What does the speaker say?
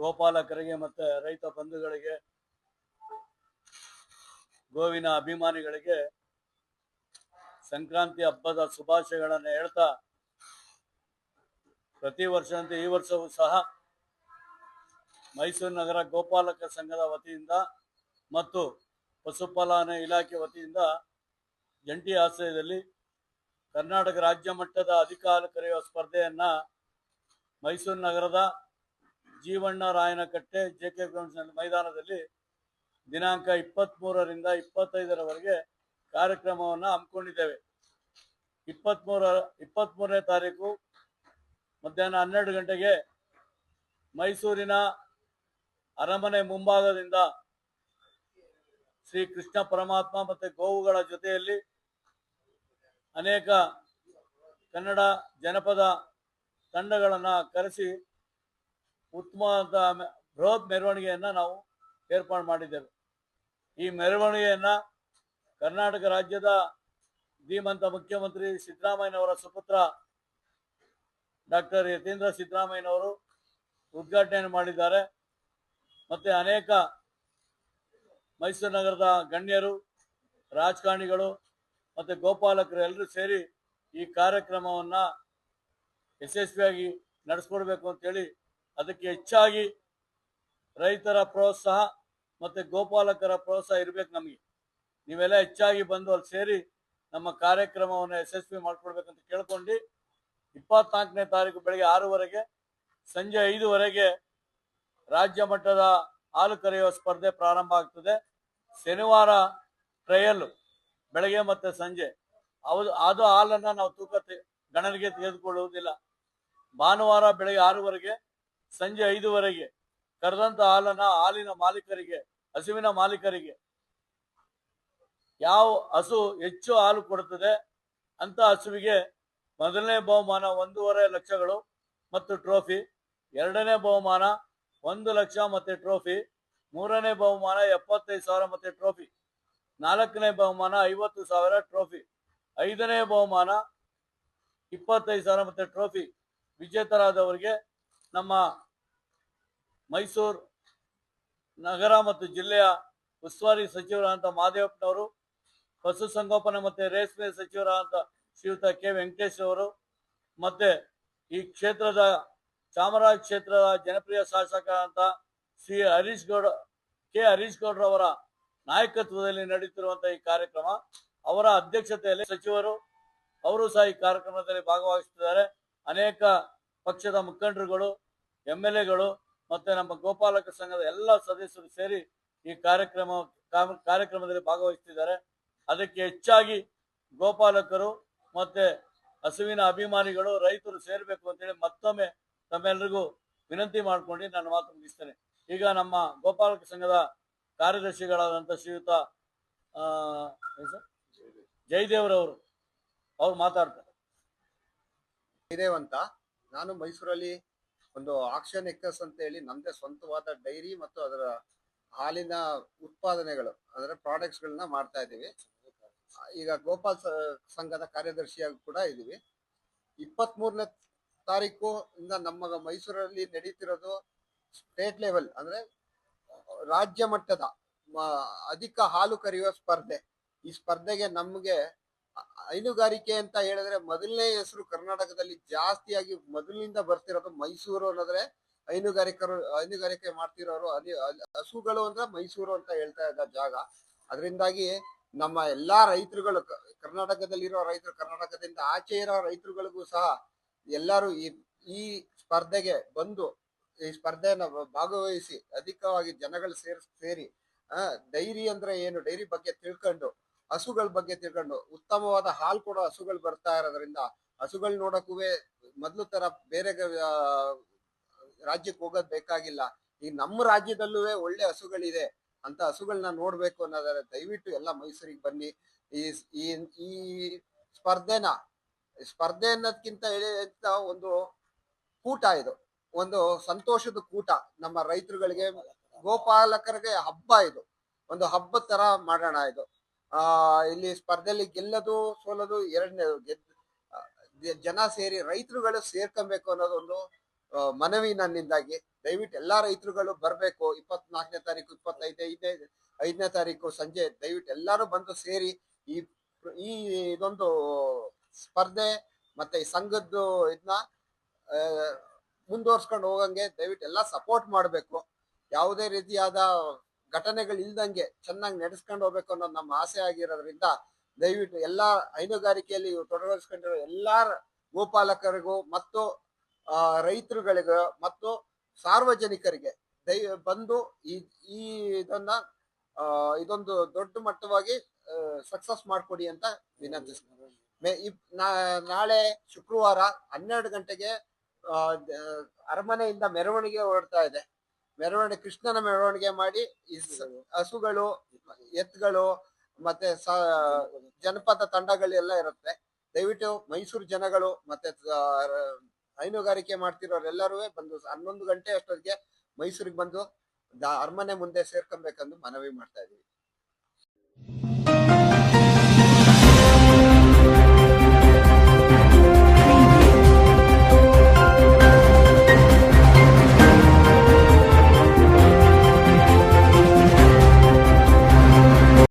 ಗೋಪಾಲಕರಿಗೆ ಮತ್ತು ರೈತ ಬಂಧುಗಳಿಗೆ, ಗೋವಿನ ಅಭಿಮಾನಿಗಳಿಗೆ ಸಂಕ್ರಾಂತಿ ಹಬ್ಬದ ಶುಭಾಶಯಗಳನ್ನು ಹೇಳ್ತಾ, ಪ್ರತಿ ವರ್ಷದಂತೆ ಈ ವರ್ಷವೂ ಸಹ ಮೈಸೂರು ನಗರ ಗೋಪಾಲಕ ಸಂಘದ ವತಿಯಿಂದ ಮತ್ತು ಪಶುಪಾಲನಾ ಇಲಾಖೆ ವತಿಯಿಂದ ಜಂಟಿ ಆಶ್ರಯದಲ್ಲಿ ಕರ್ನಾಟಕ ರಾಜ್ಯ ಮಟ್ಟದ ಅಧಿಕ ಹಾಲು ಕರೆಯುವ ಸ್ಪರ್ಧೆಯನ್ನು ಮೈಸೂರು ನಗರದ ಜೀವಣ್ಣ ರಾಯನಕಟ್ಟೆ ಜೆಕೆ ಗ್ರೌಂಡ್ಸ್ ಮೈದಾನದಲ್ಲಿ ದಿನಾಂಕ 23ರಿಂದ 25ರವರೆಗೆ ಕಾರ್ಯಕ್ರಮವನ್ನು ಹಮ್ಮಿಕೊಂಡಿದ್ದೇವೆ. 23ನೇ ತಾರೀಕು ಮಧ್ಯಾಹ್ನ 12 ಗಂಟೆಗೆ ಮೈಸೂರಿನ ಅರಮನೆ ಮುಂಭಾಗದಿಂದ ಶ್ರೀ ಕೃಷ್ಣ ಪರಮಾತ್ಮ ಮತ್ತು ಗೋವುಗಳ ಜೊತೆಯಲ್ಲಿ ಅನೇಕ ಕನ್ನಡ ಜನಪದ ತಂಡಗಳನ್ನು ಕರೆಸಿ ಉತ್ತಮವಾದ ಬೃಹತ್ ಮೆರವಣಿಗೆಯನ್ನು ನಾವು ಏರ್ಪಾಡು ಮಾಡಿದ್ದೇವೆ. ಈ ಮೆರವಣಿಗೆಯನ್ನು ಕರ್ನಾಟಕ ರಾಜ್ಯದ ಧೀಮಂತ ಮುಖ್ಯಮಂತ್ರಿ ಸಿದ್ದರಾಮಯ್ಯನವರ ಸುಪುತ್ರ ಡಾಕ್ಟರ್ ಯತೀಂದ್ರ ಸಿದ್ದರಾಮಯ್ಯನವರು ಉದ್ಘಾಟನೆ ಮಾಡಿದ್ದಾರೆ. ಮತ್ತು ಅನೇಕ ಮೈಸೂರು ನಗರದ ಗಣ್ಯರು, ರಾಜಕಾರಣಿಗಳು ಮತ್ತು ಗೋಪಾಲಕರು ಎಲ್ಲರೂ ಸೇರಿ ಈ ಕಾರ್ಯಕ್ರಮವನ್ನು ಯಶಸ್ವಿಯಾಗಿ ನಡೆಸ್ಕೊಡ್ಬೇಕು ಅಂತೇಳಿ, ಅದಕ್ಕೆ ಹೆಚ್ಚಾಗಿ ರೈತರ ಪ್ರೋತ್ಸಾಹ ಮತ್ತು ಗೋಪಾಲಕರ ಪ್ರೋತ್ಸಾಹ ಇರಬೇಕು. ನಮಗೆ ನೀವೆಲ್ಲ ಹೆಚ್ಚಾಗಿ ಬಂದು ಅಲ್ಲಿ ಸೇರಿ ನಮ್ಮ ಕಾರ್ಯಕ್ರಮವನ್ನು ಯಶಸ್ವಿ ಮಾಡಿಕೊಡ್ಬೇಕಂತ ಕೇಳ್ಕೊಂಡು 24ನೇ ತಾರೀಕು ಬೆಳಗ್ಗೆ 6ವರೆಗೆ ಸಂಜೆ 5ವರೆಗೆ ರಾಜ್ಯ ಮಟ್ಟದ ಹಾಲು ಕರೆಯುವ ಸ್ಪರ್ಧೆ ಪ್ರಾರಂಭ ಆಗ್ತದೆ. ಶನಿವಾರ ಟ್ರಯಲ್ ಬೆಳಗ್ಗೆ ಮತ್ತು ಸಂಜೆ. ಅದು ಹಾಲನ್ನು ನಾವು ಗಣನೆಗೆ ತೆಗೆದುಕೊಳ್ಳುವುದಿಲ್ಲ. ಭಾನುವಾರ ಬೆಳಗ್ಗೆ 6ವರೆಗೆ ಸಂಜೆ 5ವರೆಗೆ ಕರೆದಂಥ ಹಾಲನ್ನು ಹಾಲಿನ ಮಾಲೀಕರಿಗೆ, ಹಸುವಿನ ಮಾಲೀಕರಿಗೆ, ಯಾವ ಹಸು ಹೆಚ್ಚು ಹಾಲು ಕೊಡುತ್ತದೆ ಅಂತ ಹಸುವಿಗೆ ಮೊದಲನೇ ಬಹುಮಾನ 1.5 ಲಕ್ಷಗಳು ಮತ್ತು ಟ್ರೋಫಿ, ಎರಡನೇ ಬಹುಮಾನ 1 ಲಕ್ಷ ಮತ್ತು ಟ್ರೋಫಿ, ಮೂರನೇ ಬಹುಮಾನ 75,000 ಮತ್ತು ಟ್ರೋಫಿ, ನಾಲ್ಕನೇ ಬಹುಮಾನ 50,000 ಟ್ರೋಫಿ, ಐದನೇ ಬಹುಮಾನ 25,000 ಮತ್ತು ಟ್ರೋಫಿ. ವಿಜೇತರಾದವರಿಗೆ ನಮ್ಮ ಮೈಸೂರು ನಗರ ಮತ್ತು ಜಿಲ್ಲೆಯ ಉಸ್ತುವಾರಿ ಸಚಿವರಾದಂಥ ಮಾದೇವಪ್ಪನವರು, ಪಶುಸಂಗೋಪನೆ ಮತ್ತು ರೇಷ್ಮೆ ಸಚಿವರಾದಂಥ ಶ್ರೀಯುತ ಕೆ ವೆಂಕಟೇಶ್ ಅವರು, ಮತ್ತು ಈ ಕ್ಷೇತ್ರದ ಚಾಮರಾಜ ಕ್ಷೇತ್ರದ ಜನಪ್ರಿಯ ಶಾಸಕ ಅಂತ ಶ್ರೀ ಹರೀಶ್ ಗೌಡ್ರವರ ನಾಯಕತ್ವದಲ್ಲಿ ನಡೆಯುತ್ತಿರುವಂಥ ಈ ಕಾರ್ಯಕ್ರಮ, ಅವರ ಅಧ್ಯಕ್ಷತೆಯಲ್ಲಿ ಸಚಿವರು ಅವರು ಸಹ ಈ ಕಾರ್ಯಕ್ರಮದಲ್ಲಿ ಭಾಗವಹಿಸುತ್ತಿದ್ದಾರೆ. ಅನೇಕ ಪಕ್ಷದ ಮುಖಂಡರುಗಳು, MLAಗಳು ಮತ್ತು ನಮ್ಮ ಗೋಪಾಲಕ ಸಂಘದ ಎಲ್ಲ ಸದಸ್ಯರು ಸೇರಿ ಈ ಕಾರ್ಯಕ್ರಮದಲ್ಲಿ ಭಾಗವಹಿಸುತ್ತಿದ್ದಾರೆ. ಅದಕ್ಕೆ ಹೆಚ್ಚಾಗಿ ಗೋಪಾಲಕರು ಮತ್ತು ಹಸುವಿನ ಅಭಿಮಾನಿಗಳು, ರೈತರು ಸೇರಬೇಕು ಅಂತೇಳಿ ಮತ್ತೊಮ್ಮೆ ತಮ್ಮೆಲ್ಲರಿಗೂ ವಿನಂತಿ ಮಾಡ್ಕೊಂಡು ನಾನು ಮಾತು ಮುಗಿಸ್ತೇನೆ. ಈಗ ನಮ್ಮ ಗೋಪಾಲಕ ಸಂಘದ ಕಾರ್ಯದರ್ಶಿಗಳಾದಂಥ ಶ್ರೀಯುತ ಜಯದೇವ್ರವರು ಅವ್ರು ಮಾತಾಡ್ತಾರೆ. ಜಯದೇವ್ ಅಂತ, ನಾನು ಮೈಸೂರಲ್ಲಿ ಒಂದು ಆಕ್ಷನ್ ಎಕ್ಕಸ್ ಅಂತ ಹೇಳಿ ನಮ್ಮದೇ ಸ್ವಂತವಾದ ಡೈರಿ ಮತ್ತು ಅದರ ಹಾಲಿನ ಉತ್ಪಾದನೆಗಳು ಅಂದರೆ ಪ್ರಾಡಕ್ಟ್ಸ್ಗಳನ್ನ ಮಾಡ್ತಾ ಇದ್ದೀವಿ. ಈಗ ಗೋಪಾಲ್ ಸಂಘದ ಕಾರ್ಯದರ್ಶಿಯಾಗಿ ಕೂಡ ಇದ್ದೀವಿ. 23ನೇ ತಾರೀಕು ಇಂದ ನಮ್ಮ ಮೈಸೂರಲ್ಲಿ ನಡೀತಿರೋದು ಸ್ಟೇಟ್ ಲೆವೆಲ್ ಅಂದರೆ ರಾಜ್ಯ ಮಟ್ಟದ ಅಧಿಕ ಹಾಲು ಕರೆಯುವ ಸ್ಪರ್ಧೆ. ಈ ಸ್ಪರ್ಧೆಗೆ ನಮಗೆ ಹೈನುಗಾರಿಕೆ ಅಂತ ಹೇಳಿದ್ರೆ ಮೊದಲನೇ ಹೆಸರು ಕರ್ನಾಟಕದಲ್ಲಿ ಜಾಸ್ತಿಯಾಗಿ ಮೊದಲಿನಿಂದ ಬರ್ತಿರೋದು ಮೈಸೂರು ಅನ್ನೋದ್ರೆ ಹೈನುಗಾರಿಕೆ ಮಾಡ್ತಿರೋರು ಹಸುಗಳು ಅಂದ್ರೆ ಮೈಸೂರು ಅಂತ ಹೇಳ್ತಾ ಇದ್ದ ಜಾಗ. ಅದರಿಂದಾಗಿ ನಮ್ಮ ಎಲ್ಲಾ ರೈತರುಗಳು, ಕರ್ನಾಟಕದಲ್ಲಿರೋ ರೈತರು, ಕರ್ನಾಟಕದಿಂದ ಆಚೆ ಇರೋ ರೈತರುಗಳಿಗೂ ಸಹ ಎಲ್ಲರೂ ಈ ಸ್ಪರ್ಧೆಗೆ ಬಂದು ಈ ಸ್ಪರ್ಧೆಯನ್ನ ಭಾಗವಹಿಸಿ ಅಧಿಕವಾಗಿ ಜನಗಳು ಸೇರಿ ಡೈರಿ ಅಂದ್ರೆ ಏನು, ಡೈರಿ ಬಗ್ಗೆ ತಿಳ್ಕೊಂಡು, ಹಸುಗಳ ಬಗ್ಗೆ ತಿಳ್ಕೊಂಡು, ಉತ್ತಮವಾದ ಹಾಲು ಕೊಡೋ ಹಸುಗಳು ಬರ್ತಾ ಇರೋದ್ರಿಂದ ಹಸುಗಳು ನೋಡಕ್ಕೂ ಮೊದ್ಲು ತರ ಬೇರೆ ರಾಜ್ಯಕ್ಕೆ ಹೋಗೋದ್ ಬೇಕಾಗಿಲ್ಲ. ಈ ನಮ್ಮ ರಾಜ್ಯದಲ್ಲೂ ಒಳ್ಳೆ ಹಸುಗಳಿದೆ ಅಂತ ಹಸುಗಳನ್ನ ನೋಡ್ಬೇಕು ಅನ್ನೋದಾದ್ರೆ ದಯವಿಟ್ಟು ಎಲ್ಲ ಮೈಸೂರಿಗೆ ಬನ್ನಿ. ಈ ಸ್ಪರ್ಧೆ ಅನ್ನೋದ್ಕಿಂತ ಒಂದು ಕೂಟ, ಇದು ಒಂದು ಸಂತೋಷದ ಕೂಟ. ನಮ್ಮ ರೈತರುಗಳಿಗೆ, ಗೋಪಾಲಕರಿಗೆ ಹಬ್ಬ, ಇದು ಒಂದು ಹಬ್ಬದ ತರ ಮಾಡೋಣ. ಇದು ಇಲ್ಲಿ ಸ್ಪರ್ಧೆಯಲ್ಲಿ ಗೆಲ್ಲೋದು ಸೋಲೋದು ಎರಡನೇದು, ಜನ ಸೇರಿ ರೈತರುಗಳು ಸೇರ್ಕೊಬೇಕು ಅನ್ನೋದು ಒಂದು ಮನವಿ ನನ್ನಿಂದಾಗಿ. ದಯವಿಟ್ಟು ಎಲ್ಲಾ ರೈತರುಗಳು ಬರ್ಬೇಕು. 24ನೇ ತಾರೀಕು, 5ನೇ ತಾರೀಕು ಸಂಜೆ ದಯವಿಟ್ಟು ಎಲ್ಲಾರು ಬಂದು ಸೇರಿ ಈ ಈ ಇದೊಂದು ಸ್ಪರ್ಧೆ ಮತ್ತೆ ಈ ಸಂಘದ್ದು ಇದನ್ನ ಮುಂದುವರ್ಸ್ಕೊಂಡು ಹೋಗಂಗೆ ದಯವಿಟ್ಟು ಎಲ್ಲಾ ಸಪೋರ್ಟ್ ಮಾಡ್ಬೇಕು. ಯಾವುದೇ ರೀತಿಯಾದ ಘಟನೆಗಳು ಇಲ್ದಂಗೆ ಚೆನ್ನಾಗಿ ನಡೆಸ್ಕೊಂಡು ಹೋಗ್ಬೇಕು ಅನ್ನೋದು ನಮ್ಮ ಆಸೆ ಆಗಿರೋದ್ರಿಂದ ದಯವಿಟ್ಟು ಎಲ್ಲಾ ಹೈನುಗಾರಿಕೆಯಲ್ಲಿ ತೊಡಗಿಸ್ಕೊಂಡಿರೋ ಎಲ್ಲಾ ಗೋಪಾಲಕರಿಗೂ ಮತ್ತು ರೈತರುಗಳಿಗೂ ಮತ್ತು ಸಾರ್ವಜನಿಕರಿಗೆ ಬಂದು ಈ ಇದೊಂದು ದೊಡ್ಡ ಮಟ್ಟವಾಗಿ ಸಕ್ಸಸ್ ಮಾಡ್ಕೊಡಿ ಅಂತ ವಿನಂತಿಸ್ತೀನಿ. ನಾಳೆ ಶುಕ್ರವಾರ 12 ಗಂಟೆಗೆ ಅರಮನೆಯಿಂದ ಮೆರವಣಿಗೆ ಹೊರಡ್ತಾ ಇದೆ. ಕೃಷ್ಣನ ಮೆರವಣಿಗೆ ಮಾಡಿ ಈ ಹಸುಗಳು, ಎತ್ತುಗಳು ಮತ್ತೆ ಜನಪದ ತಂಡಗಳೆಲ್ಲ ಇರುತ್ತೆ. ದಯವಿಟ್ಟು ಮೈಸೂರು ಜನಗಳು ಮತ್ತೆ ಹೈನುಗಾರಿಕೆ ಮಾಡ್ತಿರೋರೆಲ್ಲರೂ ಬಂದು 11 ಗಂಟೆ ಅಷ್ಟೊತ್ತಿಗೆ ಮೈಸೂರಿಗೆ ಬಂದು ಅರಮನೆ ಮುಂದೆ ಸೇರ್ಕೊಬೇಕಂದು ಮನವಿ ಮಾಡ್ತಾ ಇದೀವಿ.